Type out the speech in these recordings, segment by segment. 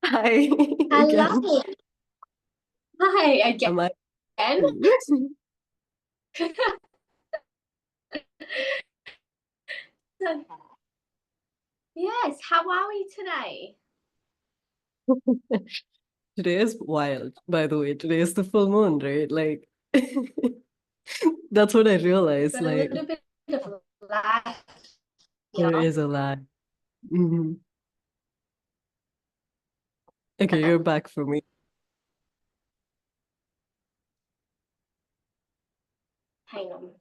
Hi again. Hello. Hi Am I? again. Yes, how are we today? Today is wild, by the way. Today is the full moon, right? Like, that's what I realized. Got a Like, little bit of lag there here. is a lag. Hmm. Okay, you're back for me. Hang on.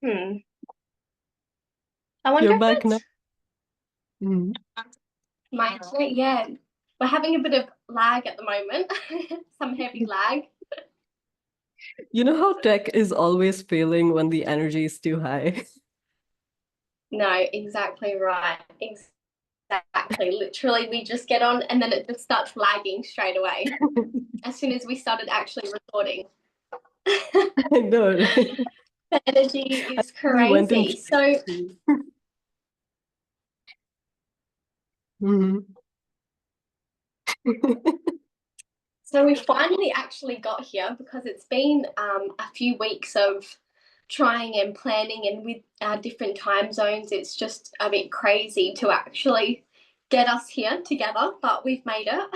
Hmm. I wonder You're if back now. it's Mhm. my internet. Yeah, we're having a bit of lag at the moment. Some heavy lag. You know how tech is always failing when the energy is too high? No, exactly right. Exactly. Literally, we just get on and then it just starts lagging straight away as soon as we started actually recording. I know, right? The energy I is think we went in. crazy. So Mhm. So we finally actually got here because it's been a few weeks of trying and planning, and with our different time zones, it's just a bit crazy to actually get us here together, but we've made it.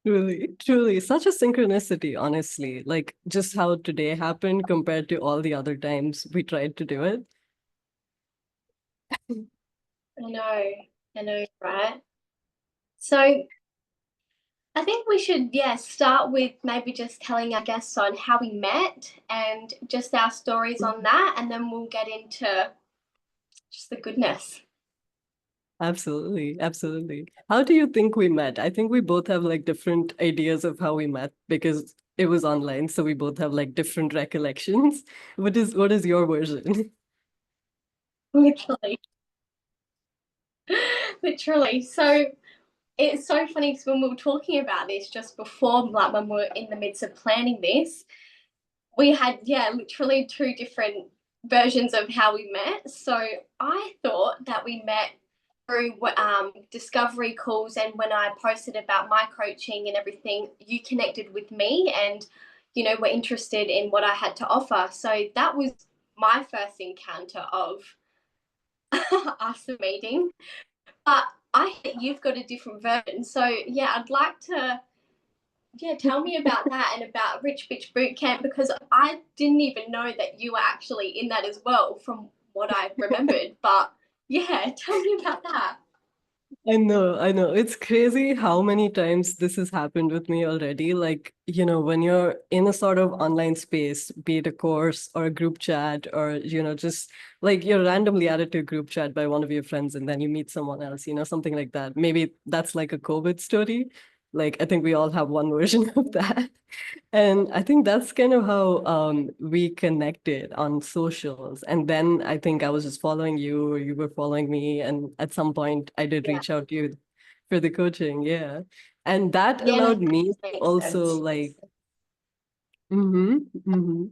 Truly, truly, such a synchronicity, honestly. Like just how today happened compared to all the other times we tried to do it. I know, right? So I think we should, yeah, start with maybe just telling our guests on how we met and just our stories on that, and then we'll get into just the goodness. Absolutely, absolutely. How do you think we met? I think we both have like different ideas of how we met because it was online, so we both have like different recollections. What is your version? Literally. Literally. So it's so funny because when we were talking about this just before, like when we were in the midst of planning this, we had, yeah, literally two different versions of how we met. So I thought that we met through discovery calls, and when I posted about my coaching and everything, you connected with me and, were interested in what I had to offer. So that was my first encounter of us meeting. But I think you've got a different version. So yeah, I'd like to, yeah, tell me about that and about Rich Bitch Boot Camp, because I didn't even know that you were actually in that as well from what I remembered. But yeah, tell me about that. I know, I know. It's crazy how many times this has happened with me already. Like, when you're in a sort of online space, be it a course or a group chat, or, just like you're randomly added to a group chat by one of your friends and then you meet someone else, something like that. Maybe that's like a COVID story. Like, I think we all have one version of that. And I think that's kind of how we connected on socials. And then I think I was just following you, or you were following me. And at some point, I did Yeah. reach out to you for the coaching. Yeah. And that Yeah, allowed no, me to makes also sense. like, mm-hmm, mm-hmm.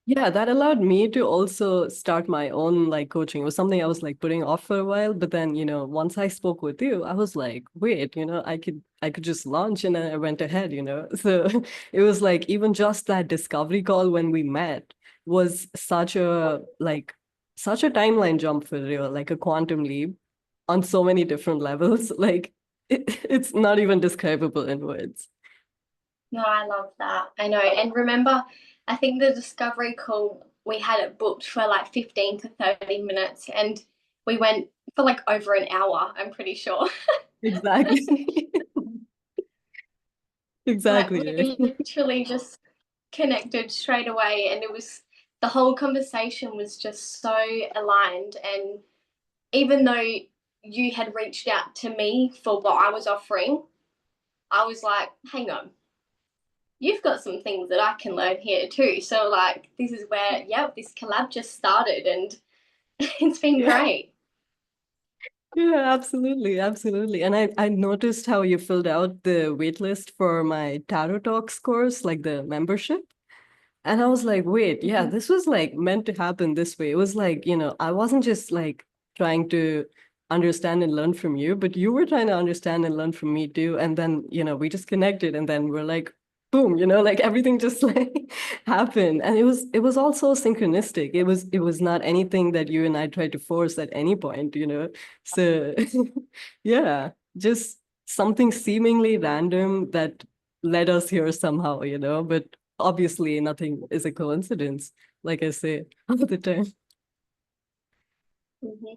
Yeah, that allowed me to also start my own like coaching. It was something I was like putting off for a while, but then, once I spoke with you, I was like, wait, I could just launch and then I went ahead. So it was like even just that discovery call when we met was such a timeline jump for real, like a quantum leap on so many different levels. Like it's not even describable in words. No, I love that. I know. And remember, I think the discovery call, we had it booked for like 15 to 30 minutes, and we went for like over an hour, I'm pretty sure. Exactly. Like Exactly. we literally just connected straight away, and it was, the whole conversation was just so aligned. And even though you had reached out to me for what I was offering, I was like, hang on, you've got some things that I can learn here too. So like this is where, yeah, this collab just started, and it's been Yeah. great. Yeah, absolutely, absolutely. And I noticed how you filled out the wait list for my Tarot Talks course, like the membership. And I was like, wait, yeah, Mhm. this was like meant to happen this way. It was like, I wasn't just like trying to understand and learn from you, but you were trying to understand and learn from me too. And then, we just connected and then we're like, boom, like everything just like happened. And it was all so synchronistic. It was not anything that you and I tried to force at any point. So yeah, just something seemingly random that led us here somehow. But obviously nothing is a coincidence, like I say all the time. Mhm.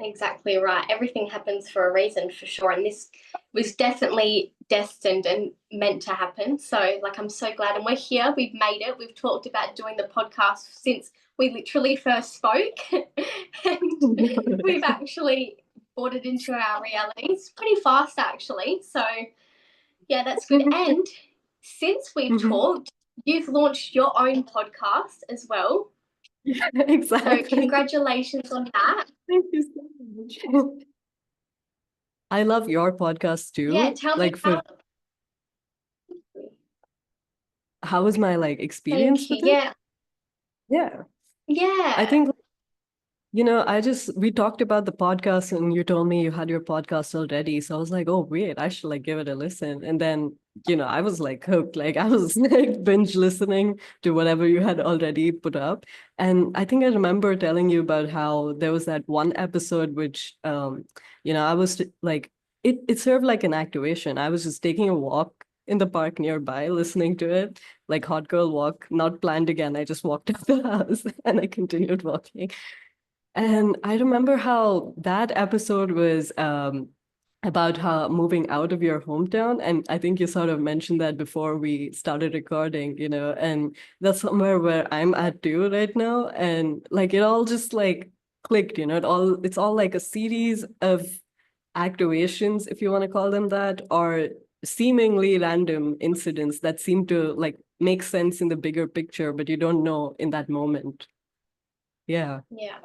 Exactly right. Everything happens for a reason, for sure. And this was definitely destined and meant to happen. So, like, I'm so glad. And we're here. We've made it. We've talked about doing the podcast since we literally first spoke. And we've actually brought it into our realities pretty fast, actually. So, yeah, that's good. And since we've Mhm. talked, you've launched your own podcast as well. Yeah, So, exactly. congratulations on that. Thank you so much. I love your podcast Yeah, too. tell me Like, for how. how was my like experience Thank you. with it? Yeah. Yeah. I Yeah. think we talked about the podcast and you told me you had your podcast already. So I was like, oh, wait, I should like give it a listen. And then, I was like hooked. Like I was like binge listening to whatever you had already put up. And I think I remember telling you about how there was that one episode which, I was like, it served like an activation. I was just taking a walk in the park nearby, listening to it, like hot girl walk, not planned again. I just walked out the house and I continued walking. And I remember how that episode was about how moving out of your hometown. And I think you sort of mentioned that before we started recording, and that's somewhere where I'm at too right now. And like it all just like clicked. It's all like a series of activations, if you want to call them that, or seemingly random incidents that seem to like make sense in the bigger picture, but you don't know in that moment. Yeah. Yeah.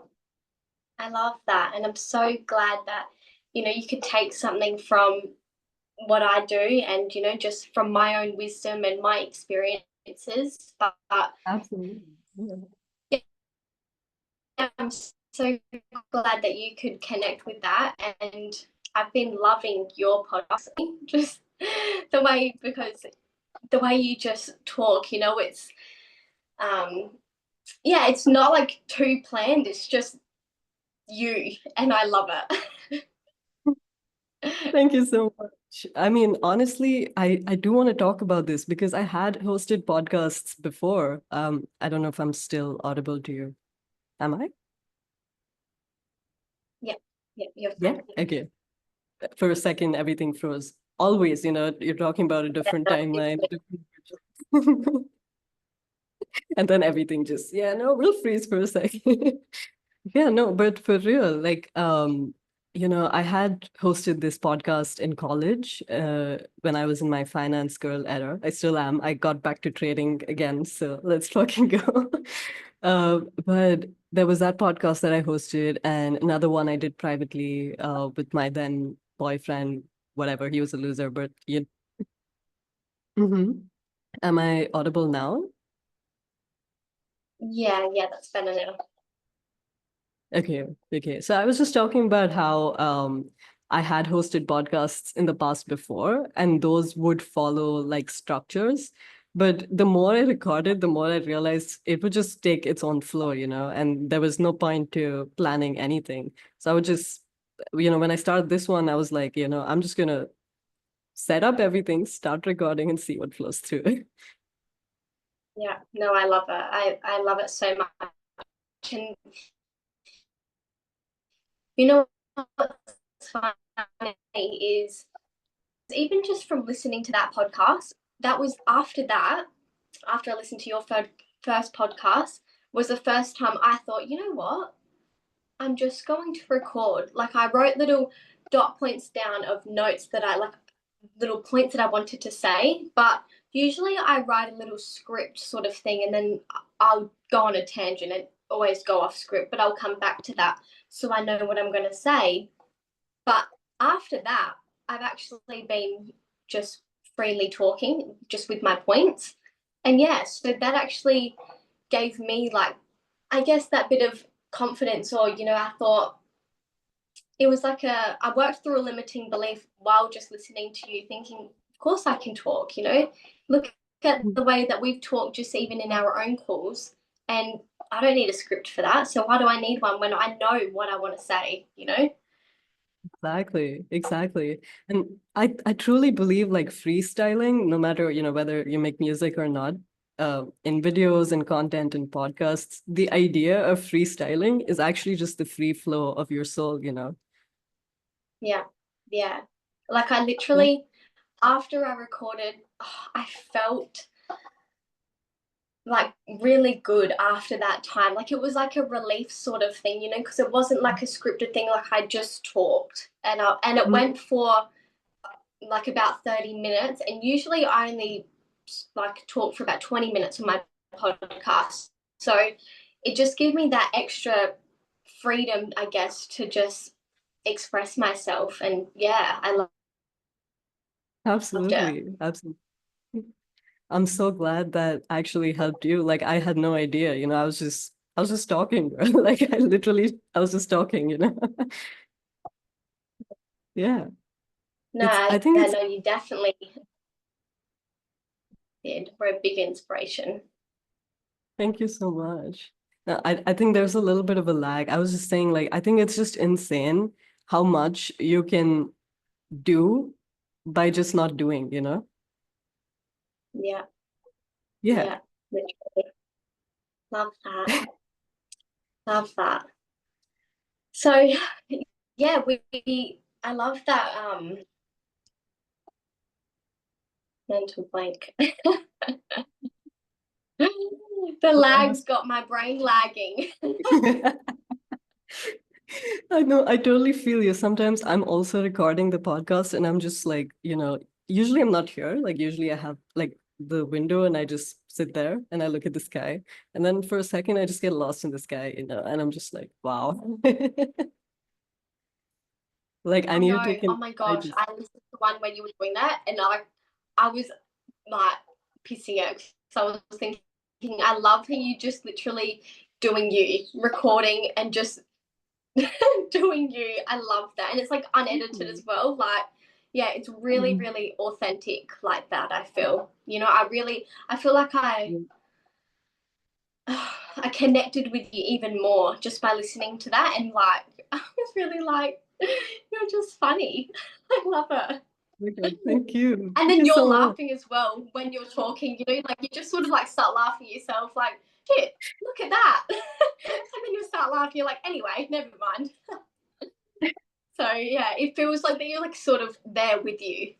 I love that. And I'm so glad that, you could take something from what I do and, just from my own wisdom and my experiences. But Absolutely. Yeah. yeah, I'm so glad that you could connect with that. And I've been loving your podcast, just because the way you just talk, um, yeah, it's not like too planned. It's just you, and I love it. Thank you so much. I mean, honestly, I do want to talk about this because I had hosted podcasts before. I don't know if I'm still audible to you. Am I? Yeah, yeah, you're Yeah. fine. Okay. For a second, everything froze. Always, you're talking about a different timeline, different and then everything just, yeah, no, we'll freeze for a second. Yeah, no, but for real, like, I had hosted this podcast in college when I was in my finance girl era. I still am. I got back to trading again, so let's fucking go. But there was that podcast that I hosted, and another one I did privately with my then boyfriend, whatever. He was a loser, but you. Mhm. Am I audible now? Yeah, yeah, that's better now. Okay, okay. So I was just talking about how I had hosted podcasts in the past before, and those would follow like structures. But the more I recorded, the more I realized it would just take its own flow, and there was no point to planning anything. So I would just, when I started this one, I was like, I'm just gonna set up everything, start recording, and see what flows through. Yeah, no, I love it. I love it so much. And you know what's funny is even just from listening to that podcast, that was after I listened to your first podcast, was the first time I thought, you know what? I'm just going to record. Like I wrote little dot points down of notes that I like, little points that I wanted to say, but usually I write a little script sort of thing and then I'll go on a tangent and always go off script, but I'll come back to that. so I know what I'm going to say. But after that, I've actually been just freely talking, just with my points. And yeah, so that actually gave me, like, I guess that bit of confidence, or, I thought it was like I worked through a limiting belief while just listening to you, thinking, of course I can talk, Look at the way that we've talked just even in our own calls. And I don't need a script for that. So why do I need one when I know what I want to say? Exactly. And I truly believe like freestyling, no matter, whether you make music or not, in videos and content and podcasts, the idea of freestyling is actually just the free flow of your soul. Yeah. Yeah. Like I Yeah. literally, after I recorded, I felt like really good after that time. Like it was like a relief sort of thing, because it wasn't like a scripted thing. Like I just talked, and it Mhm. went for like about 30 minutes. And usually I only like talk for about 20 minutes on my podcast. So it just gave me that extra freedom, I guess, to just express myself. And yeah, I loved it. Absolutely. Absolutely. I'm so glad that actually helped you. Like I had no idea, I was just talking. Like I was just talking. Yeah. No, I think I it's know you definitely did. We're a big inspiration. Thank you so much. No, I think there's a little bit of a lag. I was just saying, like, I think it's just insane how much you can do by just not doing? Yeah, Yeah. yeah, literally. Love that. Love that. So yeah, I love that mental blank. The lag's got my brain lagging. I know, I totally feel you. Sometimes I'm also recording the podcast and I'm just like, usually I'm not here. Like usually I have like the window and I just sit there and I look at the sky. And then for a second I just get lost in the sky, and I'm just like, wow. Like I I need to know. take Oh in my I gosh. just I listened to one when you were doing that and I was like pissing out. So I was thinking, I love how you just literally doing you, recording and just doing you. I love that. And it's like unedited as well. Like, yeah, it's really, Mhm. really authentic like that, I feel. I feel like I connected with you even more just by listening to that. And like, I was really like, you're just funny. I love it. Okay, thank you. And Thank then you you're so much. laughing as well when you're talking, like you just sort of like start laughing at yourself, like, shit, look at that. And then you start laughing, you're like, anyway, never mind. So yeah, it feels like that you're like sort of there with you.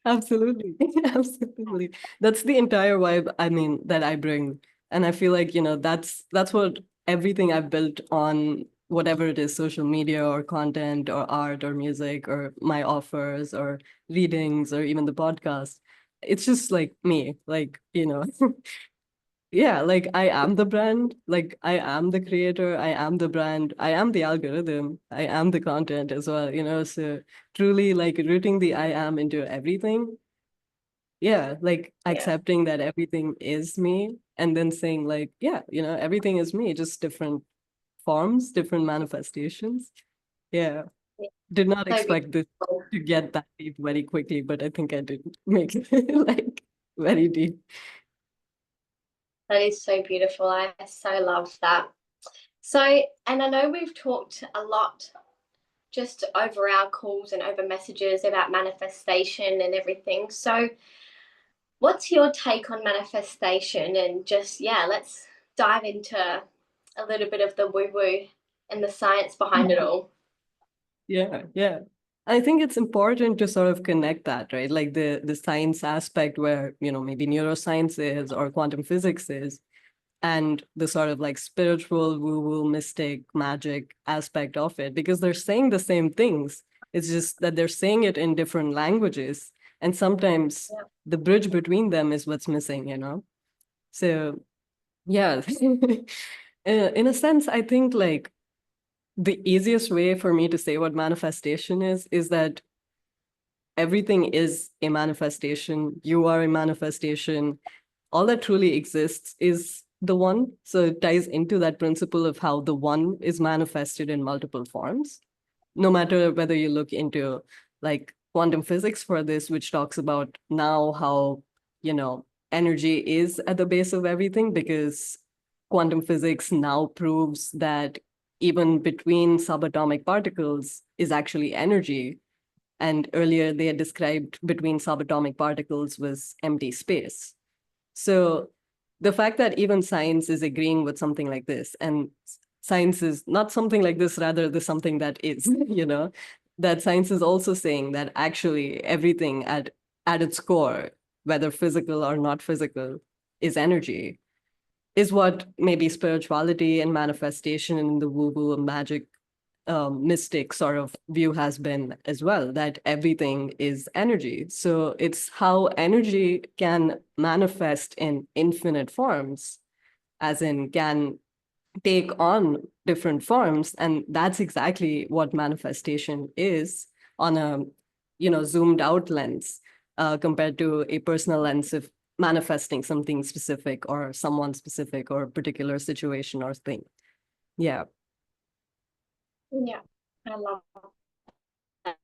Absolutely. Absolutely. That's the entire vibe, I mean, that I bring. And I feel like, that's what everything I've built on, whatever it is, social media or content or art or music or my offers or readings or even the podcast. It's just like me, like. Yeah, like I am the brand, like I am the creator, I am the brand, I am the algorithm, I am the content as well. So truly like rooting the I am into everything. Yeah, like Yeah. accepting that everything is me and then saying like, yeah, everything is me, just different forms, different manifestations. Yeah. Yeah. Did not So expect this beautiful. to get that deep very quickly, but I think I did make it like very deep. That is so beautiful. I so love that. So, and I know we've talked a lot just over our calls and over messages about manifestation and everything. So, what's your take on manifestation? And just, yeah, let's dive into a little bit of the woo woo and the science behind it all. Yeah, yeah. I think it's important to sort of connect that, right? Like the science aspect where, maybe neuroscience is or quantum physics is, and the sort of like spiritual woo-woo mystic magic aspect of it, because they're saying the same things. It's just that they're saying it in different languages. And sometimes Yeah. the bridge between them is what's missing. So yeah. In a sense, I think like the easiest way for me to say what manifestation is that everything is a manifestation. You are a manifestation. All that truly exists is the one. So it ties into that principle of how the one is manifested in multiple forms. No matter whether you look into like quantum physics for this, which talks about now how, energy is at the base of everything, because quantum physics now proves that even between subatomic particles is actually energy. And earlier they had described between subatomic particles was empty space. So the fact that even science is agreeing with something like this, and science is not something like this, rather the something that is, that science is also saying that actually everything at its core, whether physical or not physical, is energy, is what maybe spirituality and manifestation and the woo-woo and magic mystic sort of view has been as well, that everything is energy. So it's how energy can manifest in infinite forms, as in can take on different forms. And that's exactly what manifestation is on a, zoomed out lens, compared to a personal lens of manifesting something specific or someone specific or a particular situation or thing. Yeah. Yeah, I love that.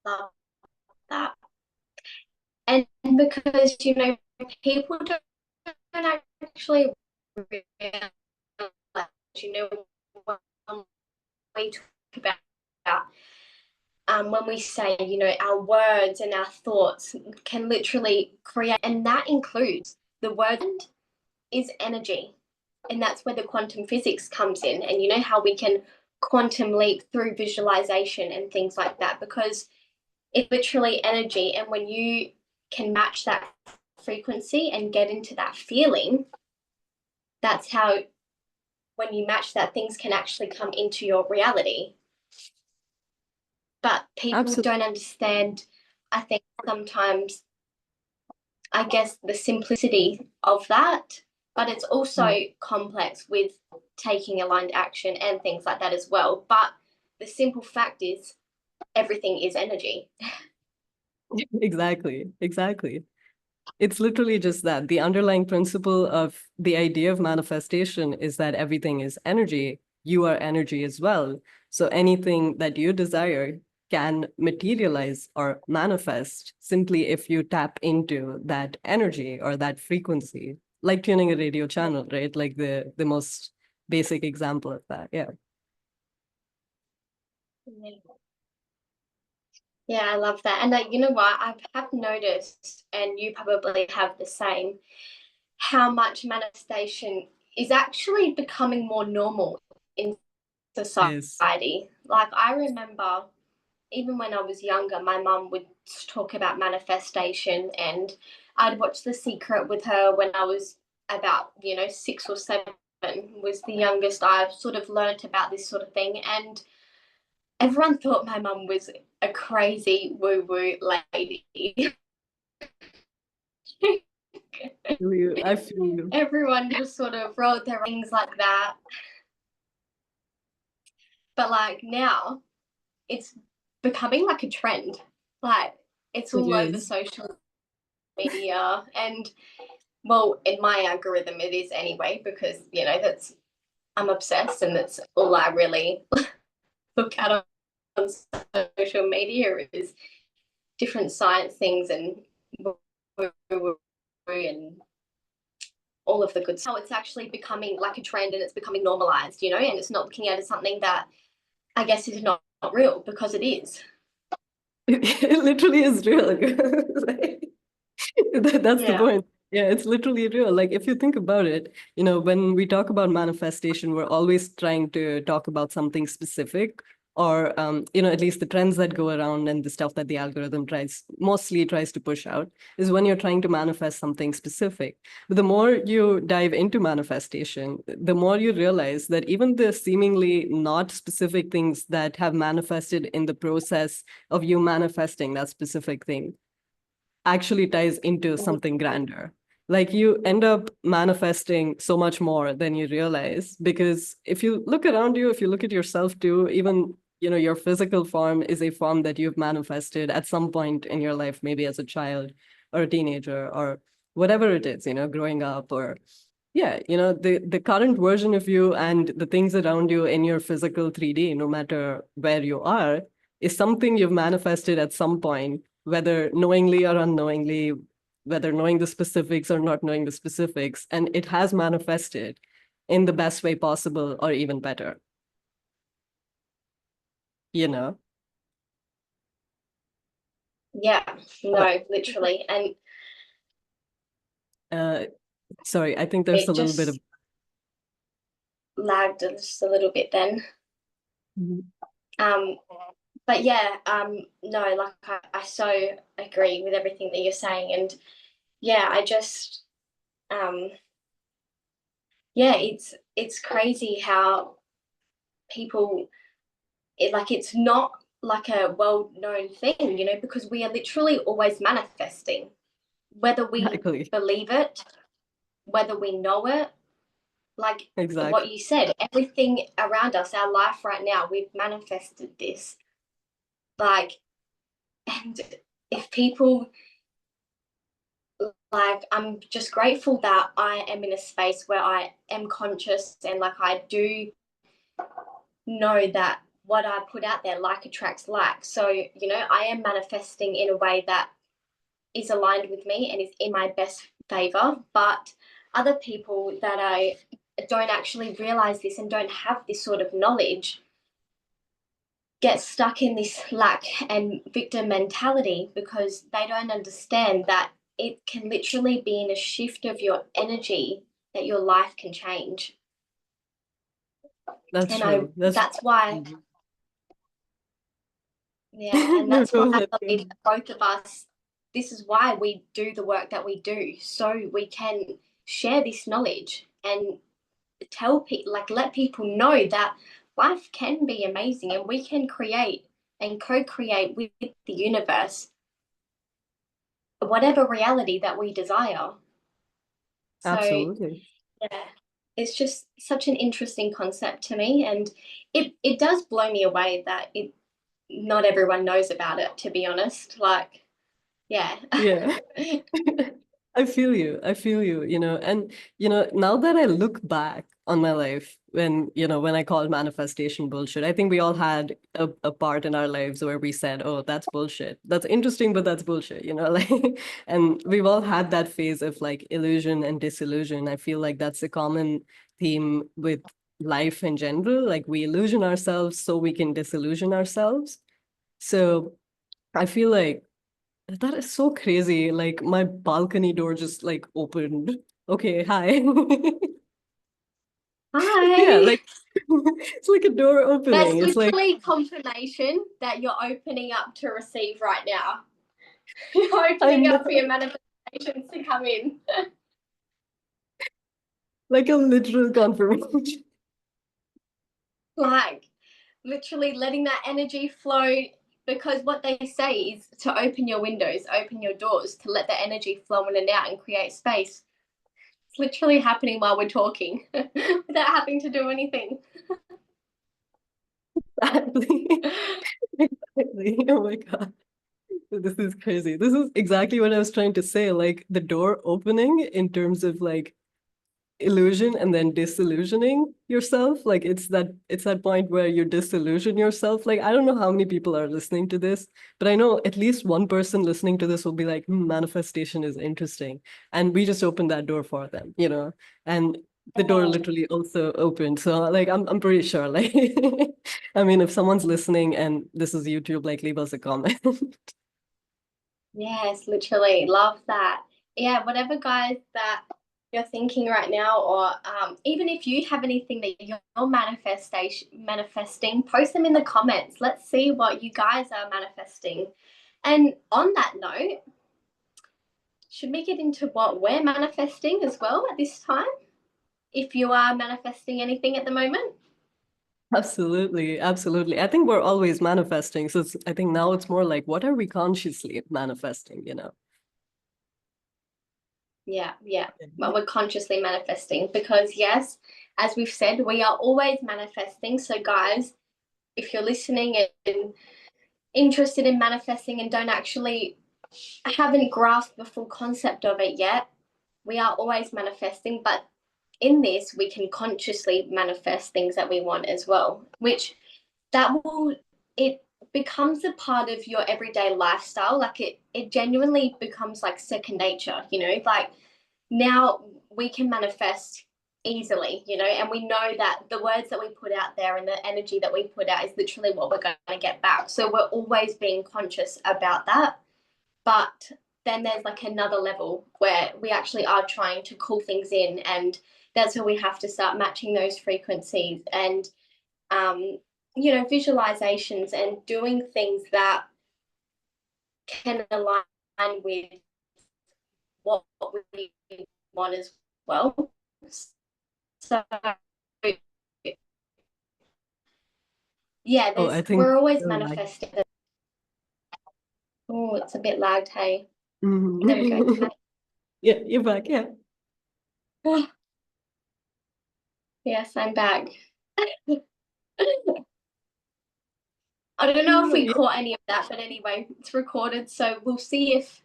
Love that. And because, people don't actually realize, when we talk about, when we say, our words and our thoughts can literally create, and that includes the word is energy. And that's where the quantum physics comes in. And you know how we can quantum leap through visualization and things like that, because it's literally energy. And when you can match that frequency and get into that feeling, that's how, when you match that, things can actually come into your reality. But people Absolutely. don't understand, I think, sometimes, I guess, the simplicity of that. But it's also complex with taking aligned action and things like that as well. But the simple fact is, everything is energy. Exactly, exactly. It's literally just that. The underlying principle of the idea of manifestation is that everything is energy. You are energy as well. So anything that you desire can materialize or manifest simply if you tap into that energy or that frequency, like tuning a radio channel, right? Like the most basic example of that. Yeah. Yeah, I love that. And you know what? I have noticed, and you probably have the same, how much manifestation is actually becoming more normal in Yes. society. Like, I remember even when I was younger, my mum would talk about manifestation, and I'd watch The Secret with her when I was about, 6 or 7, was the youngest I've sort of learnt about this sort of thing. And everyone thought my mum was a crazy woo woo lady. I feel you. Everyone just sort of wrote their things like that. But like now, it's becoming like a trend. Like, it's It all over is. social media, and well, in my algorithm it is anyway, because that's, I'm obsessed, and that's all I really look at on social media is different science things and all of the good stuff. How it's actually becoming like a trend, and it's becoming normalized, and it's not looking at it as something that I guess is not real, because it is. It literally is real. Like, that's the Yeah. point. Yeah, it's literally real. Like if you think about it, when we talk about manifestation, we're always trying to talk about something specific, or at least the trends that go around and the stuff that the algorithm mostly tries to push out is when you're trying to manifest something specific. But the more you dive into manifestation, the more you realize that even the seemingly not specific things that have manifested in the process of you manifesting that specific thing actually ties into something grander. Like you end up manifesting so much more than you realize. Because if you look around you, if you look at yourself too, even, your physical form is a form that you've manifested at some point in your life, maybe as a child or a teenager or whatever it is, growing up, or yeah, the current version of you and the things around you in your physical 3D, no matter where you are, is something you've manifested at some point, whether knowingly or unknowingly, whether knowing the specifics or not knowing the specifics, and it has manifested in the best way possible or even better, you know? Yeah, But no, literally. And uh sorry, I think there's a it little bit of just lagged just a little bit then. Mhm. Um, but yeah, no, like I so agree with everything that you're saying. And yeah, I just um yeah, it's crazy how people it's not like a well-known thing, because we are literally always manifesting, whether we Exactly. believe it, whether we know it, like what Exactly. you said, everything around us, our life right now, we've manifested this. Like, and if people like, I'm just grateful that I am in a space where I am conscious and like I do know that what I put out there, like attracts like. So, I am manifesting in a way that is aligned with me and is in my best favor. But other people that I don't actually realize this and don't have this sort of knowledge get stuck in this lack and victim mentality because they don't understand that it can literally be in a shift of your energy that your life can change. That's And true. That's that's why, Mhm. yeah, and No, that's why go I ahead. Go believe ahead. both of us, this is why we do the work that we do, so we can share this knowledge and tell people, like let people know that life can be amazing and we can create and co-create with the universe whatever reality that we desire. So Absolutely. yeah, it's just such an interesting concept to me, and it does blow me away that it not everyone knows about it. To be honest, like yeah, Yeah. I feel you. I feel you, and now that I look back on my life when I call manifestation bullshit, I think we all had a part in our lives where we said, oh, that's bullshit. That's interesting, but that's bullshit, like, and we've all had that phase of like illusion and disillusion. I feel like that's a common theme with life in general. Like we illusion ourselves so we can disillusion ourselves. So I feel like that is so crazy. Like my balcony door just like opened. Okay, hi. Yeah, hi. like it's like a door That's opening. It's like literally confirmation that you're opening up to receive right now. You're I opening up for know, your manifestations to come in. like a literal confirmation. Like literally letting that energy flow, because what they say is to open your windows, open your doors, to let the energy flow in and out and create space. It's literally happening while we're talking without having to do anything. Exactly. Exactly. Oh my God. This is crazy. This is exactly what I was trying to say. Like the door opening in terms of like illusion and then disillusioning yourself. Like it's that point where you disillusion yourself. Like I don't know how many people are listening to this, but I know at least one person listening to this will be like, manifestation is interesting, and we just opened that door for them, and the door literally also opened. So like I'm pretty sure, like, I mean, if someone's listening and this is YouTube, like leave us a comment. Yes, literally. Love that. Yeah, whatever, guys, that you're thinking right now, or even if you have anything that you're manifesting, post them in the comments. Let's see what you guys are manifesting. And on that note, should we get into what we're manifesting as well at this time? If you are manifesting anything at the moment? Absolutely, absolutely. I think we're always manifesting. So I think now it's more like, what are we consciously manifesting, Yeah. But we're consciously manifesting because, yes, as we've said, we are always manifesting. So, guys, if you're listening and interested in manifesting and haven't grasped the full concept of it yet, we are always manifesting. But in this, we can consciously manifest things that we want as well, which it becomes a part of your everyday lifestyle. Like it genuinely becomes like second nature, like now we can manifest easily, and we know that the words that we put out there and the energy that we put out is literally what we're going to get back. So we're always being conscious about that. But then there's like another level where we actually are trying to call things in, and that's where we have to start matching those frequencies and visualizations and doing things that can align with what we want as well. So yeah, Oh, I think we're always you're like, manifesting. Oh, it's a bit lagged, hey. There we go. mhm. Yeah, you're back. Yeah. Yes, I'm back. I don't know if we Yeah. caught any of that, but anyway, it's recorded, so we'll see if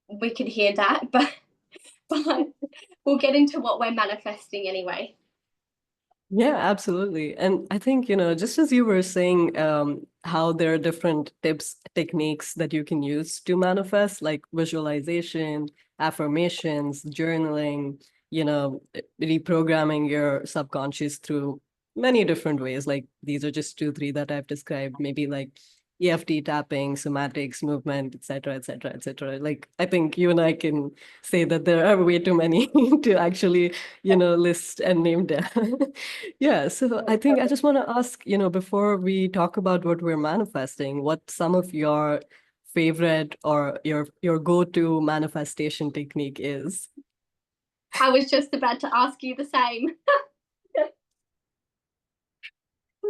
we could hear that, but we'll get into what we're manifesting anyway. Yeah, absolutely. And I think, just as you were saying, how there are different tips, techniques that you can use to manifest, like visualization, affirmations, journaling, reprogramming your subconscious through many different ways. Like these are just two, three that I've described, maybe like EFT tapping, somatics, movement, et cetera, et cetera, et cetera. Like I think you and I can say that there are way too many to actually, list and name down. Yeah, so I think I just want to ask, before we talk about what we're manifesting, what some of your favorite or your go-to manifestation technique is. I was just about to ask you the same.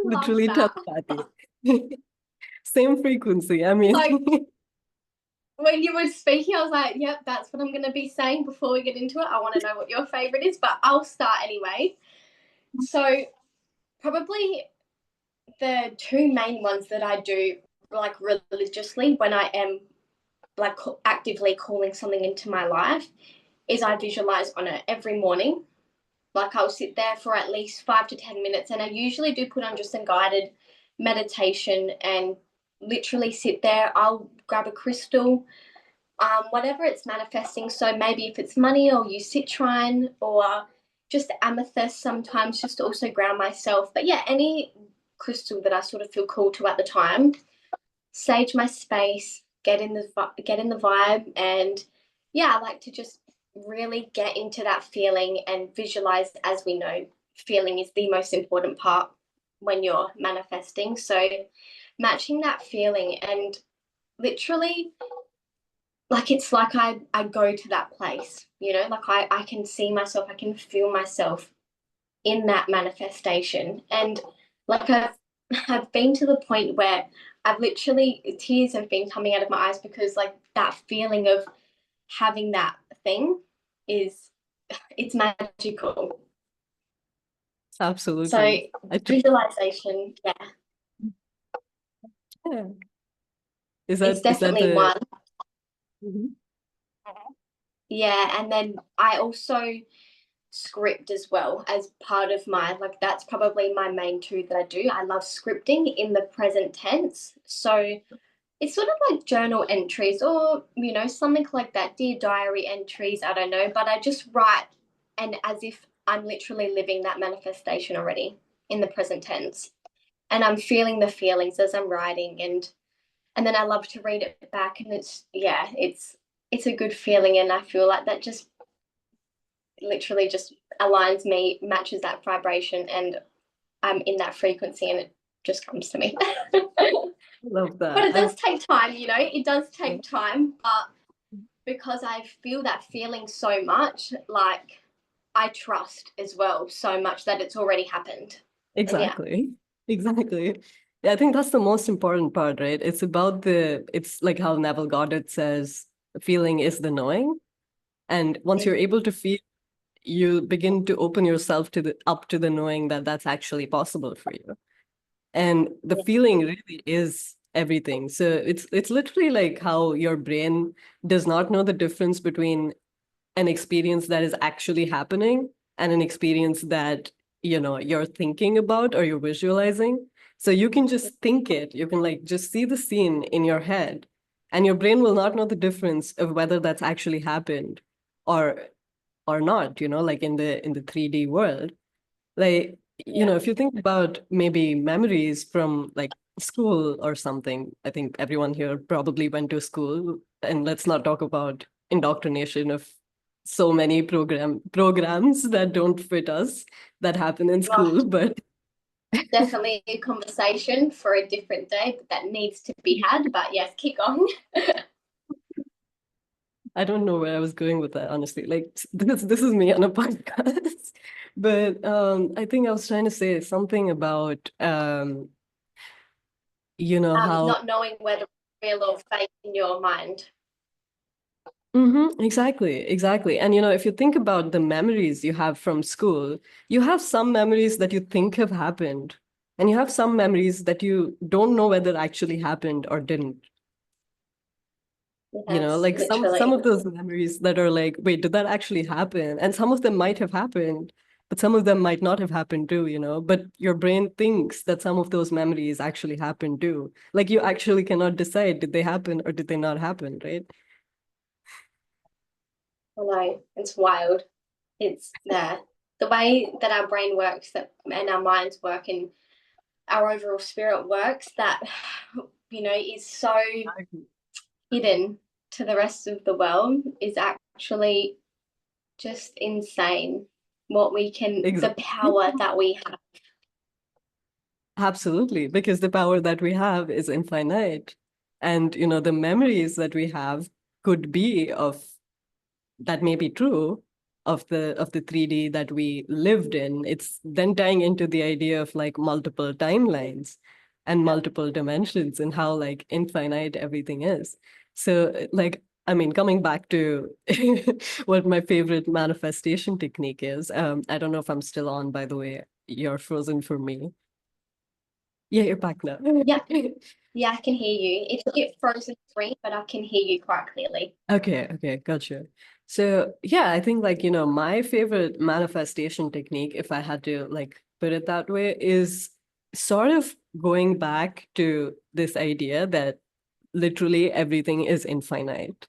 Love Literally that. telepathy. Same frequency. I mean, Like when you were speaking, I was like, yep, that's what I'm going to be saying before we get into it. I want to know what your favorite is, but I'll start anyway. So, probably the two main ones that I do like religiously when I am like actively calling something into my life is I visualize on it every morning. Like I'll sit there for at least 5 to 10 minutes, and I usually do put on just a guided meditation and literally sit there. I'll grab a crystal, whatever it's manifesting. So maybe if it's money, I'll use citrine or just amethyst sometimes, just to also ground myself. But yeah, any crystal that I sort of feel called to at the time. Sage my space, get in the vibe, and yeah, I like to just really get into that feeling and visualize. As we know, feeling is the most important part when you're manifesting. So matching that feeling and literally like it's like I go to that place, like I can see myself, I can feel myself in that manifestation. And like I've been to the point where I've literally tears have been coming out of my eyes because like that feeling of having that thing is it's magical. So absolutely. visualization, yeah, Yeah. Is it's that definitely the one. Mhm. Yeah, and then I also script as well as part of my like that's probably my main two that I do. I love scripting in the present tense. So it's sort of like journal entries or something like that, dear diary entries, I don't know, but I just write and as if I'm literally living that manifestation already in the present tense, and I'm feeling the feelings as I'm writing, and then I love to read it back, and it's a good feeling, and I feel like that just literally just aligns me, matches that vibration, and I'm in that frequency, and it just comes to me. Love But that. it does take time, it does Yeah, take time, but because I feel that feeling so much, like I trust as well so much that it's already happened. And yeah, exactly. Exactly. Yeah, I think that's the most important part, right? It's like how Neville Goddard says, feeling is the knowing. And once you're able to feel, you begin to open yourself to the up to the knowing that that's actually possible for you. And the Yeah. feeling really is everything. So it's literally like how your brain does not know the difference between an experience that is actually happening and an experience that you're thinking about or you're visualizing. So you can just think it, you can like just see the scene in your head, and your brain will not know the difference of whether that's actually happened or not, like in the 3D world. Like, Yeah. if you think about maybe memories from like school or something, I think everyone here probably went to school, and let's not talk about indoctrination of so many programs that don't fit us that happen in Oh, school. But definitely a conversation for a different day that needs to be had. But yes, keep going. I don't know where I was going with that, honestly. Like this is me on a podcast. But I think I was trying to say something about how. Not knowing whether it's real or fake in your mind. Exactly, exactly. And if you think about the memories you have from school, you have some memories that you think have happened, and you have some memories that you don't know whether actually happened or didn't. Yes, Like some literally. of those memories that are like, wait, did that actually happen? And some of them might have happened, but some of them might not have happened too. But your brain thinks that some of those memories actually happened too. Like you actually cannot decide, did they happen or did they not happen, right? I know, it's wild. It's the way that our brain works that and our minds work and our overall spirit works that is so hidden to the rest of the world is actually just insane what we can the Exactly. power that we have. Absolutely, because the power that we have is infinite. And, the memories that we have could be of that may be true of the 3D that we lived in. It's then tying into the idea of like multiple timelines and Yeah. multiple dimensions and how like infinite everything is. So like, I mean, coming back to what my favorite manifestation technique is, I don't know if I'm still on, by the way. You're frozen for me. Yeah, you're back now. Yeah. Yeah, I can hear you. It's a bit frozen for me, but I can hear you quite clearly. Okay, okay, gotcha. So yeah, I think like, my favorite manifestation technique, if I had to like put it that way, is sort of going back to this idea that literally everything is infinite,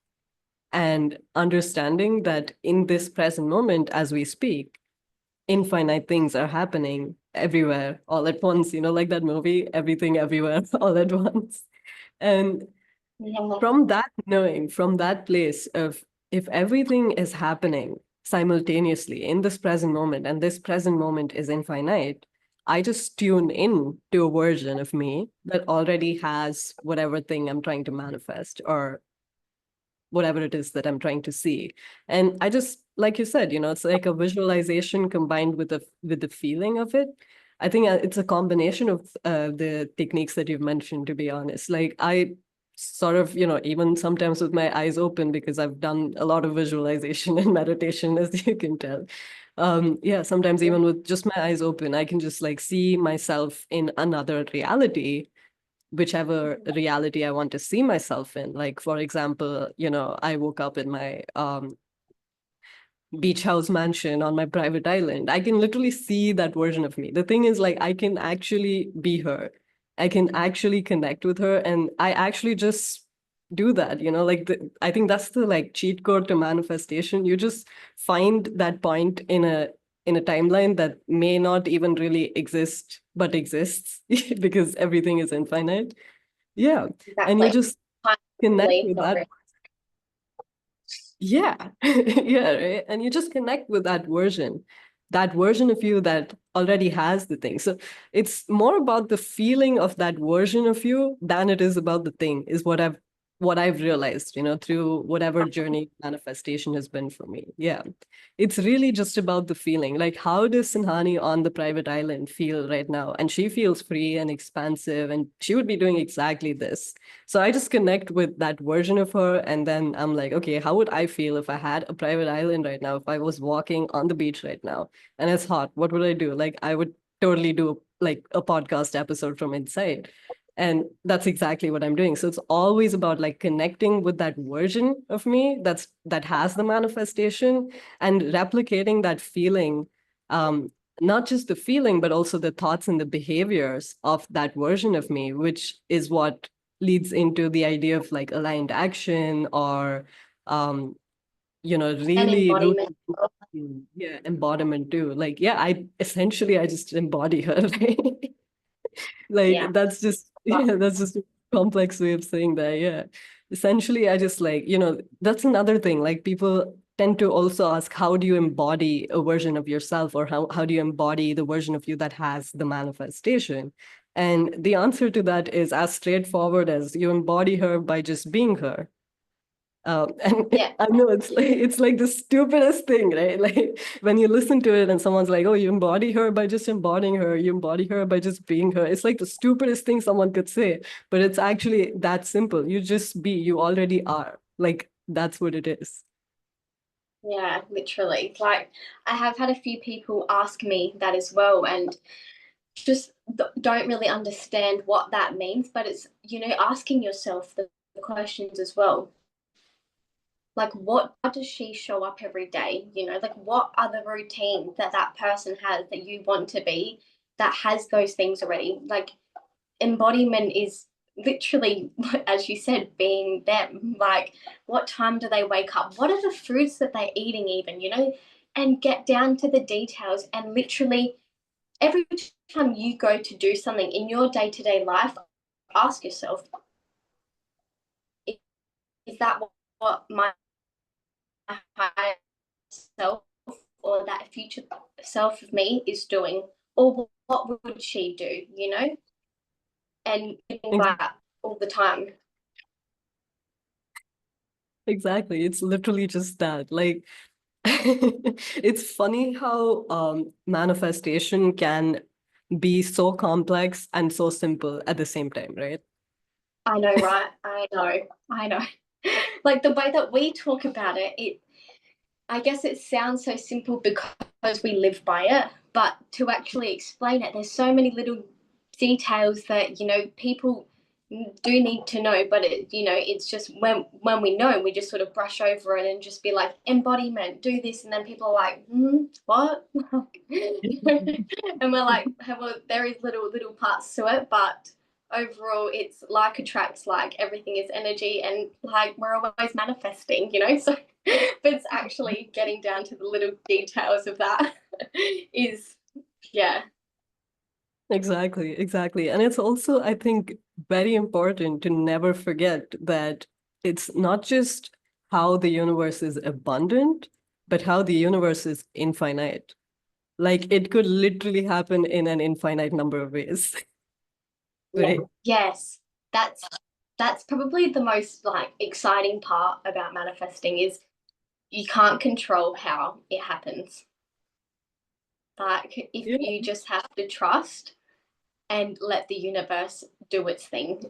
and understanding that in this present moment as we speak, infinite things are happening everywhere all at once, like that movie, Everything Everywhere All at Once. And Yeah. from that knowing, from that place of, if everything is happening simultaneously in this present moment and this present moment is infinite, I just tune in to a version of me that already has whatever thing I'm trying to manifest or whatever it is that I'm trying to see. And I just, like you said, it's like a visualization combined with the feeling of it. I think it's a combination of the techniques that you've mentioned, to be honest. Like I sort of, even sometimes with my eyes open, because I've done a lot of visualization and meditation, as you can tell. Yeah, sometimes even with just my eyes open, I can just like see myself in another reality, whichever reality I want to see myself in. Like, for example, I woke up in my beach house mansion on my private island. I can literally see that version of me. The thing is, like, I can actually be her. I can actually connect with her. And I actually just do that, like I think that's the like cheat code to manifestation. You just find that point in a timeline that may not even really exist, but exists because everything is infinite. Yeah. And you Exactly. just Time connect believe, with not that. real. Yeah. Yeah, right. And you just connect with that version of you that already has the thing. So it's more about the feeling of that version of you than it is about the thing, is what I've what I've realized, through whatever journey manifestation has been for me. Yeah. It's really just about the feeling. Like, how does Sinhani on the private island feel right now? And she feels free and expansive, and she would be doing exactly this. So I just connect with that version of her. And then I'm like, okay, how would I feel if I had a private island right now? If I was walking on the beach right now and it's hot, what would I do? Like, I would totally do like a podcast episode from inside. And that's exactly what I'm doing. So it's always about like connecting with that version of me that has the manifestation and replicating that feeling, um, not just the feeling, but also the thoughts and the behaviors of that version of me, which is what leads into the idea of like aligned action or um, And really rooted, embodiment. yeah, embodiment too. Like, yeah, I just embody her, right? Like Yeah. that's just yeah, that's just a complex way of saying that. Yeah. Essentially, I just like, that's another thing. Like people tend to also ask, how do you embody a version of yourself, or how do you embody the version of you that has the manifestation? And the answer to that is as straightforward as you embody her by just being her. And Yeah. I know it's like the stupidest thing, right? Like when you listen to it and someone's like, "Oh, you embody her by just embodying her. You embody her by just being her." It's like the stupidest thing someone could say, but it's actually that simple. You just be. You already are. Like that's what it is. Yeah, literally. Like, I have had a few people ask me that as well, and just don't really understand what that means. But it's, asking yourself the questions as well. Like, how does she show up every day? Like, what are the routines that that person has that you want to be that has those things already? Like, embodiment is literally, as you said, being them. Like, what time do they wake up? What are the foods that they're eating, even, and get down to the details. And literally, every time you go to do something in your day to day life, ask yourself, is that what my higher self or that future self of me is doing? Or what would she do, And doing Ex- that all the time. Exactly. It's literally just that. Like it's funny how manifestation can be so complex and so simple at the same time, right? I know, right? I know. Like the way that we talk about it, I guess it sounds so simple because we live by it, but to actually explain it, there's so many little details that, people do need to know, but it's just when we know, we just sort of brush over it and just be like embodiment, do this, and then people are like, what? And we're like, hey, well, there is little parts to it, but overall it's like attracts like, everything is energy, and like we're always manifesting, so but it's actually getting down to the little details of that is, yeah. Exactly, exactly. And it's also, I think, very important to never forget that it's not just how the universe is abundant, but how the universe is infinite. Like it could literally happen in an infinite number of ways, Yeah. right? Yes, that's probably the most like exciting part about manifesting is you can't control how it happens. Like, if Yeah, you just have to trust and let the universe do its thing.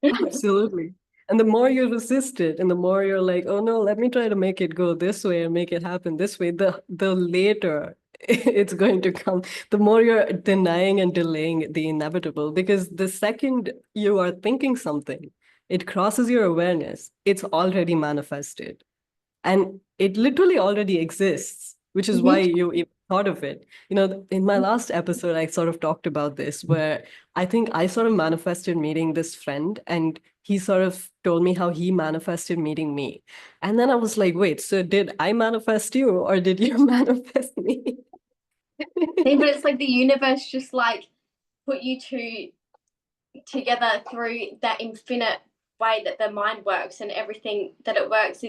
absolutely. And the more you resist it, and the more you're like, oh no, let me try to make it go this way and make it happen this way, the later it's going to come. The more you're denying and delaying the inevitable, because the second you are thinking something, it crosses your awareness, it's already manifested. And it literally already exists, which is why Mhm. you even thought of it. In my last episode, I sort of talked about this, where I think I sort of manifested meeting this friend, and he sort of told me how he manifested meeting me. And then I was like, wait, so did I manifest you or did you manifest me? See, but it's like the universe just like put you two together through that infinite way that the mind works and everything that it works.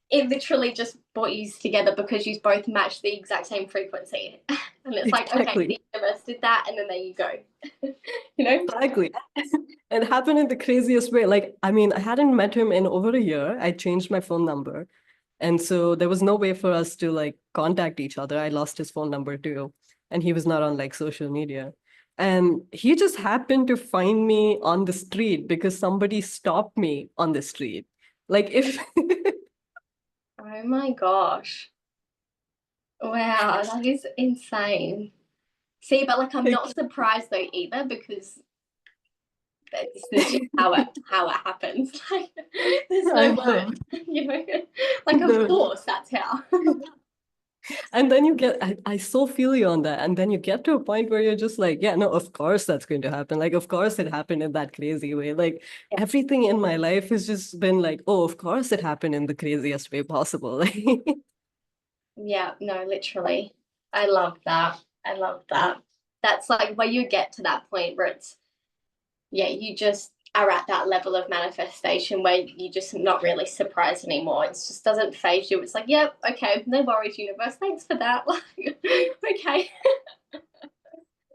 it literally just brought you together because you both matched the exact same frequency. And it's like, okay, the Exactly. universe did that, and then there you go. You know? Exactly. It happened in the craziest way. Like, I mean, I hadn't met him in over a year. I changed my phone number. And so there was no way for us to like contact each other. I lost his phone number too. And he was not on like social media. And he just happened to find me on the street because somebody stopped me on the street. Like if Oh my gosh. Wow, that is insane. See, but like I'm not surprised though either, because this is just how it happens. Like there's I no know. word, you know. Like of No. course that's how. And then you get, I so feel you on that. And then you get to a point where you're just like, yeah, no, of course that's going to happen. Like, of course it happened in that crazy way. Like, everything in my life has just been like, oh, of course it happened in the craziest way possible. Yeah, no, literally. I love that. I love that. That's like where you get to that point where it's, yeah, you just are at that level of manifestation where you just not really surprised anymore. It just doesn't phase you. It's like, yep, okay, no worries, universe. Thanks for that. Like, okay.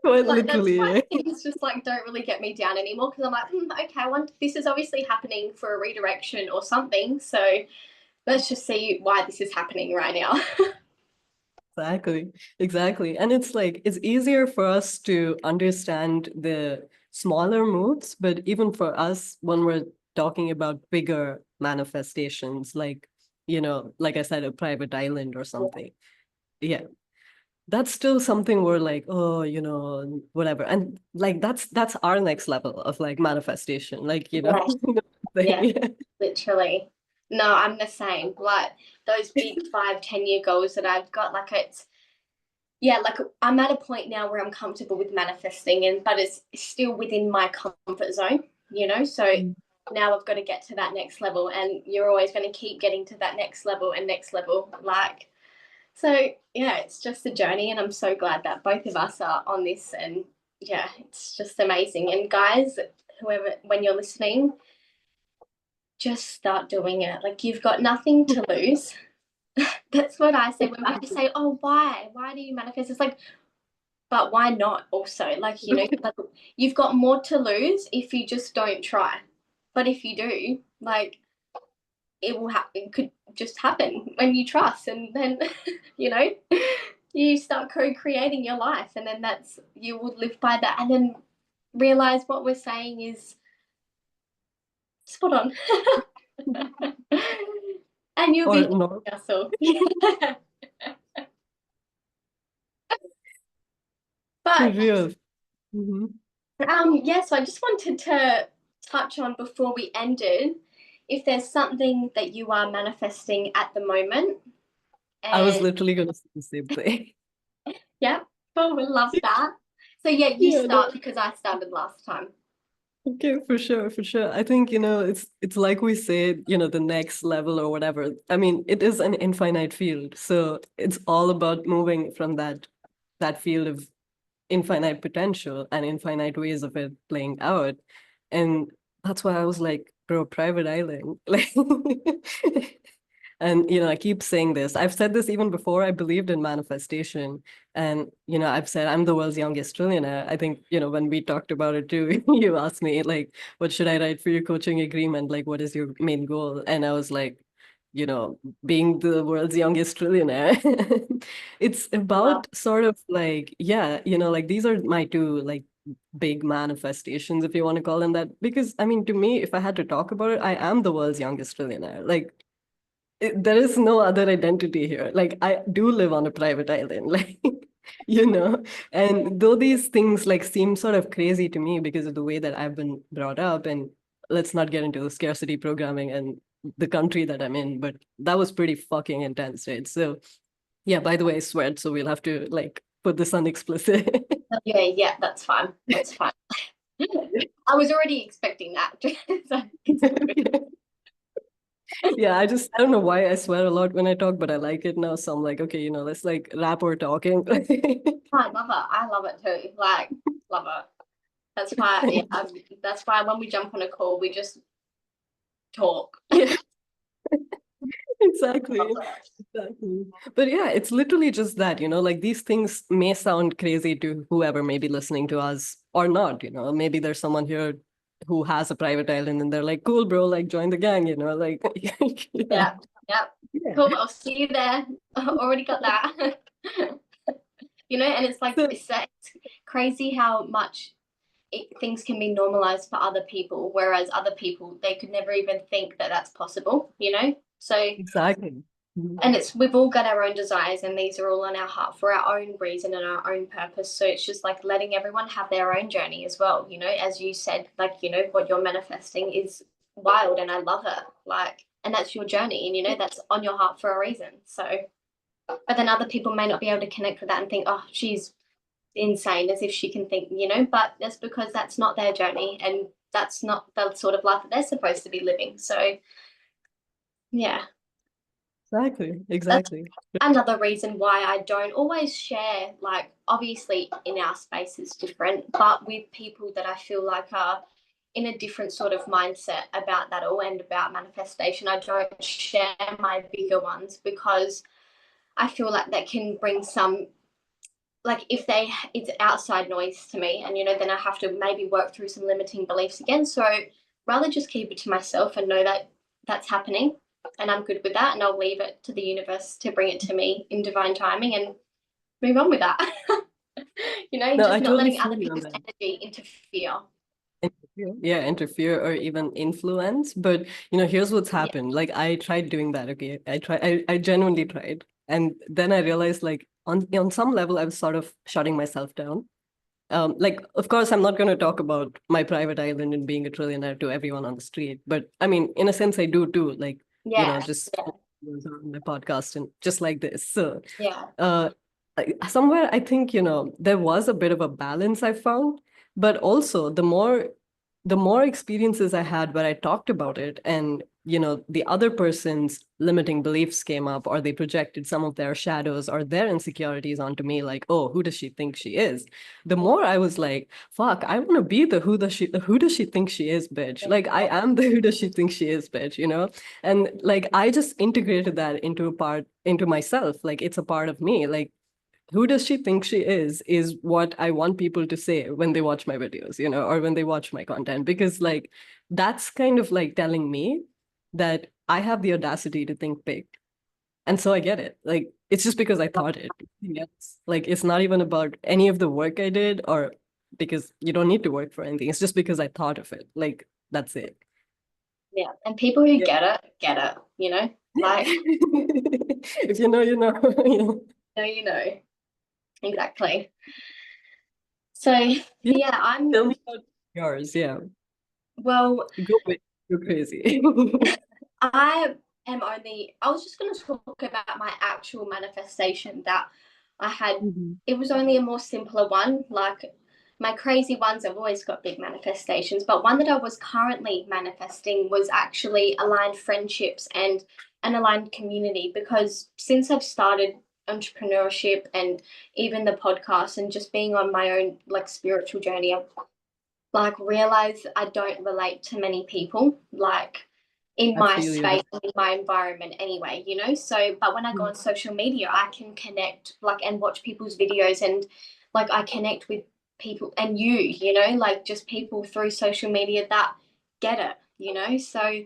Quite Like that's literally, why eh? things just like don't really get me down anymore, because I'm like, okay, I want this is obviously happening for a redirection or something. So let's just see why this is happening right now. Exactly, exactly. And it's like, it's easier for us to understand the smaller moods, but even for us, when we're talking about bigger manifestations, like, like I said, a private island or something. Yeah, that's still something we're like, oh, whatever. And like that's our next level of like manifestation. Like, Yeah, yeah, yeah. literally. No, I'm the same. Like those big 5, 10 year goals that I've got, like it's yeah, like I'm at a point now where I'm comfortable with manifesting, and but it's still within my comfort zone, you know. So now I've got to get to that next level, and you're always going to keep getting to that next level and next level, like so. Yeah, it's just a journey, and I'm so glad that both of us are on this, and yeah, it's just amazing. And guys, whoever, when you're listening, just start doing it. Like you've got nothing to lose. That's what I say when people say, "Oh, why? Why do you manifest?" It's like, but why not also? Like, you know, like you've got more to lose if you just don't try. But if you do, like it will happen. It could just happen when you trust, and then you know, you start co-creating your life, and then that's you would live by that, and then realize what we're saying is spot on. And you'll Or be no, yourself. But real. Mhm. yeah, so I just wanted to touch on before we ended if there's something that you are manifesting at the moment. I was And literally gonna say the same thing. yeah, oh, we love that. So yeah, you Yeah, no. start because I started last time. Okay, for sure, for sure. I think, it's like we said, the next level or whatever. I mean, it is an infinite field. So it's all about moving from that field of infinite potential and infinite ways of it playing out. And that's why I was like, bro, private island. Like and I keep saying this. I've said this even before I believed in manifestation. And I've said I'm the world's youngest trillionaire. I think, when we talked about it too, you asked me like, what should I write for your coaching agreement? Like, what is your main goal? And I was like, being the world's youngest trillionaire. It's Wow. about sort of like, yeah, like these are my two like big manifestations, if you want to call them that. Because I mean, to me, if I had to talk about it, I am the world's youngest trillionaire. Like there is no other identity here. Like I do live on a private island, like you know. And though these things like seem sort of crazy to me because of the way that I've been brought up, and let's not get into scarcity programming and the country that I'm in, but that was pretty fucking intense, right? So yeah, by the way, I swear, so we'll have to like put this on explicit. Yeah, yeah, that's fine. That's fine. I was already expecting that. So it's all good. Yeah, I don't know why I swear a lot when I talk, but I like it now. So I'm like, okay, let's like rap or talking. I love it. I love it too. Like, love it. That's why, yeah, that's why when we jump on a call, we just talk. Yeah, Exactly. Exactly. But yeah, it's literally just that, like these things may sound crazy to whoever may be listening to us or not, maybe there's someone here who has a private island and they're like, cool, bro, like join the gang, like, yeah. Yeah, yeah. Yeah. Cool, I'll see you there. Already got that. And it's like, So, it's crazy how much things can be normalized for other people, whereas other people, they could never even think that that's possible. So, exactly. Mhm. and we've all got our own desires, and these are all on our heart for our own reason and our own purpose. So it's just like letting everyone have their own journey as well. As you said, like, what you're manifesting is wild, and I love it. Like, and that's your journey, and that's on your heart for a reason. So, but then other people may not be able to connect with that and think, oh, she's insane, as if she can think. But that's because that's not their journey, and that's not the sort of life that they're supposed to be living. So yeah, Exactly. that's Exactly. another reason why I don't always share, like, obviously in our space is different, but with people that I feel like are in a different sort of mindset about that all and about manifestation, I don't share my bigger ones, because I feel like that can bring some, like, if it's outside noise to me, and then I have to maybe work through some limiting beliefs again. So rather just keep it to myself and know that that's happening, and I'm good with that, and I'll leave it to the universe to bring it to me in divine timing and move on with that. No, I Just not totally letting other feel you on people's that. energy interfere. Interfere. Yeah, interfere or even influence. But here's what's Yeah, happened. Like I tried doing that. Okay. I genuinely tried. And then I realized like on some level I was sort of shutting myself down. Like of course I'm not gonna talk about my private island and being a trillionaire to everyone on the street. But I mean, in a sense I do too. Like, yeah, just on my podcast and just like this. So yeah, uh somewhere I think there was a bit of a balance I found, but also the more experiences I had where I talked about it and the other person's limiting beliefs came up, or they projected some of their shadows or their insecurities onto me, like, oh, who does she think she is? The more I was like, fuck, I want to be the who does she think she is bitch. Like I am the who does she think she is bitch. And like I just integrated that into myself. Like it's a part of me. Like who does she think she is what I want people to say when they watch my videos, or when they watch my content, because like that's kind of like telling me that I have the audacity to think big. And so I get it. Like it's just because I thought it. Yes. Like it's not even about any of the work I did, or because you don't need to work for anything. It's just because I thought of it. Like that's it. yeah. And people who Yeah. get it. Like, If you know, you know. exactly. So Yeah. yeah, Tell me about yours. Yeah. well, Go big, go crazy. I was just going to talk about my actual manifestation that I had. Mhm. It was only a more simpler one. Like, my crazy ones, I've always got big manifestations, but one that I was currently manifesting was actually aligned friendships and an aligned community, because since I've started entrepreneurship and even the podcast and just being on my own, like, spiritual journey, I've like realized I don't relate to many people, like, in I my feel you space, there. in my environment anyway. So but when I go Mhm. on social media, I can connect, like, and watch people's videos, and like I connect with people, and like, just people through social media that get it. So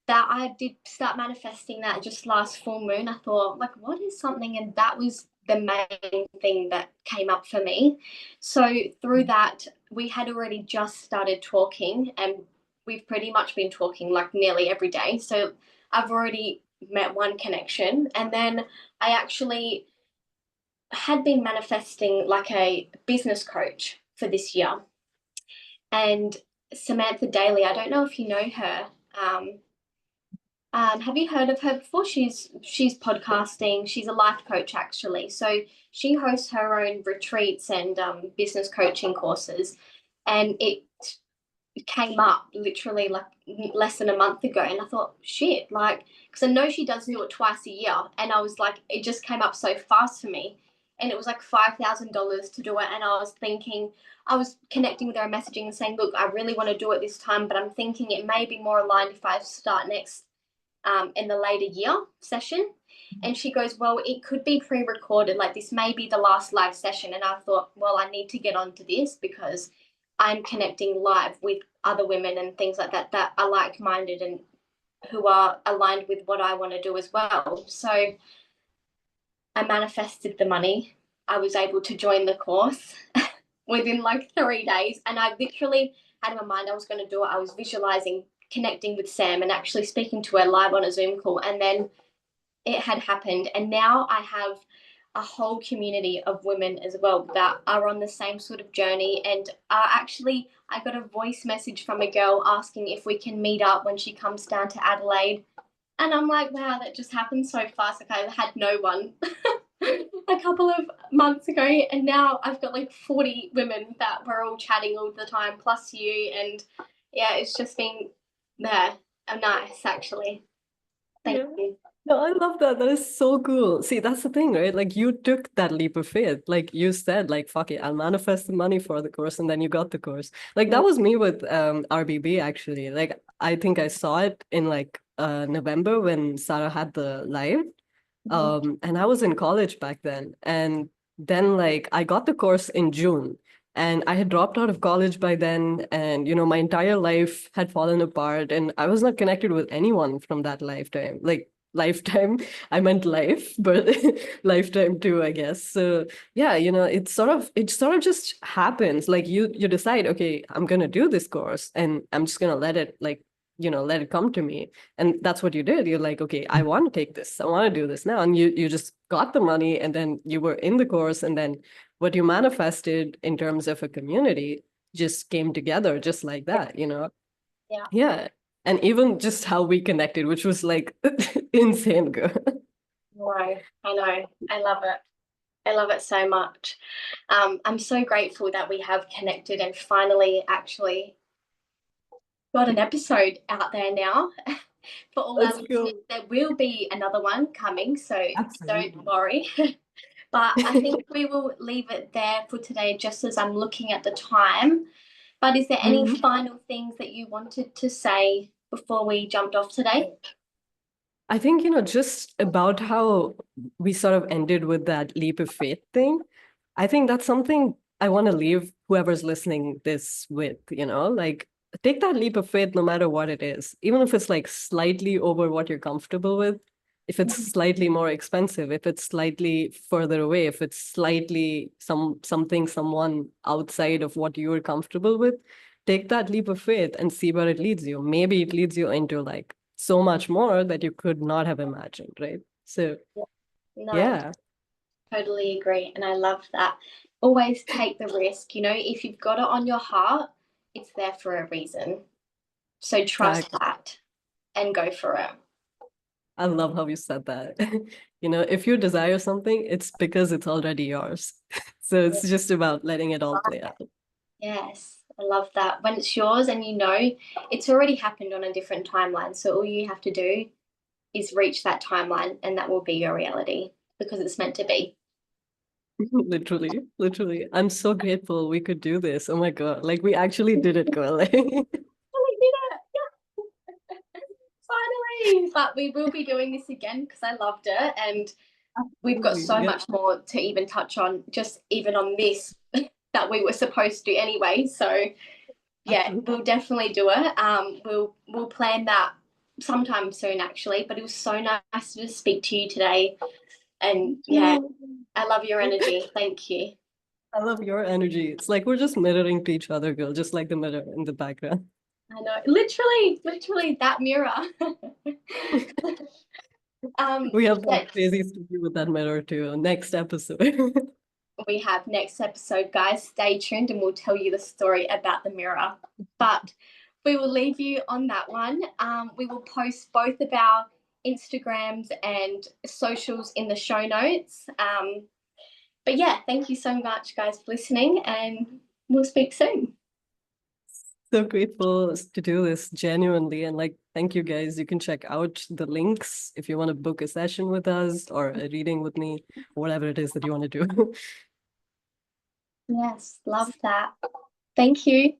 that I did start manifesting that just last full moon. I thought, like, what is something? And that was the main thing that came up for me. So through that, we had already just started talking, and we've pretty much been talking like nearly every day. So I've already met one connection. And then I actually had been manifesting like a business coach for this year. And Samantha Daly, I don't know if you know her. Have you heard of her before? She's podcasting. She's a life coach actually. So she hosts her own retreats and business coaching courses, and it came up literally like less than a month ago, and I thought, shit, like, because I know she does do it twice a year, and I was like, it just came up so fast for me, and it was like $5,000 to do it, and I was thinking, I was connecting with her, messaging and saying, look, I really want to do it this time, but I'm thinking it may be more aligned if I start next in the later year session. And she goes, well, it could be pre-recorded, like this may be the last live session. And I thought, well, I need to get onto this because I'm connecting live with other women and things like that that are like-minded and who are aligned with what I want to do as well. So I manifested the money. I was able to join the course within like 3 days. And I literally had in my mind I was going to do it. I was visualizing connecting with Sam and actually speaking to her live on a Zoom call. And then it had happened. And now I have a whole community of women as well that are on the same sort of journey. And actually, I got a voice message from a girl asking if we can meet up when she comes down to Adelaide. And I'm like, wow, that just happened so fast. Like, I had no one a couple of months ago. And now I've got like 40 women that we're all chatting all the time, plus you. And yeah, it's just been there. Nice, actually. Thank Yeah. you. No, I love that. That is so cool. See, that's the thing, right? Like you took that leap of faith. Like you said, like, fuck it, I'll manifest the money for the course, and then you got the course. Like that was me with RBB actually. Like I think I saw it in like November when Sarah had the live. And I was in college back then. And then like I got the course in June. And I had dropped out of college by then, and my entire life had fallen apart, and I was not connected with anyone from that lifetime. Like lifetime, I meant life, but lifetime too, I guess. So yeah, it sort of just happens. Like you decide, okay, I'm gonna do this course, and I'm just gonna let it let it come to me. And that's what you did. You're like, okay, I want to take this. I want to do this now. And you just got the money, and then you were in the course, and then what you manifested in terms of a community just came together just like that. Yeah. Yeah. And even just how we connected, which was like insane, girl. No, I know. I love it. I love it so much. I'm so grateful that we have connected and finally actually got an episode out there now for all our Let's listeners. go. There will be another one coming, so don't Absolutely. worry. But I think we will leave it there for today, just as I'm looking at the time. But is there any Mhm. final things that you wanted to say before we jumped off today? I think, just about how we sort of ended with that leap of faith thing. I think that's something I want to leave whoever's listening this with. Like take that leap of faith no matter what it is, even if it's like slightly over what you're comfortable with, if it's slightly more expensive, if it's slightly further away, if it's slightly something someone outside of what you're comfortable with, take that leap of faith and see where it leads you. Maybe it leads you into like so much more that you could not have imagined, right? So No, yeah. totally agree. And I love that. Always take the risk. If you've got it on your heart, it's there for a reason. So trust Exactly. that and go for it. I love how you said that. If you desire something, it's because it's already yours. So it's just about letting it all play out. Yes, I love that. When it's yours and it's already happened on a different timeline. So all you have to do is reach that timeline and that will be your reality because it's meant to be. Literally, literally. I'm so grateful we could do this. Oh my God. Like we actually did it, girl. Oh, we did it. Yeah. Finally. But we will be doing this again because I loved it. And we've got Absolutely. so Yeah. much more to even touch on, just even on this that we were supposed to anyway. So yeah, Absolutely. we'll definitely do it. We'll plan that sometime soon actually. But it was so nice to speak to you today. And yeah, I love your energy. Thank you. I love your energy. It's like we're just mirroring to each other, girl, just like the mirror in the background. I know, literally that mirror. We have some Yes, crazy story with that mirror too. Next episode. we have next episode, guys. Stay tuned and we'll tell you the story about the mirror. But we will leave you on that one. We will post both of our Instagrams and socials in the show notes. But yeah, thank you so much, guys, for listening, and we'll speak soon. So grateful to do this genuinely. And like, thank you guys. You can check out the links if you want to book a session with us or a reading with me, whatever it is that you want to do. Yes, love that. Thank you.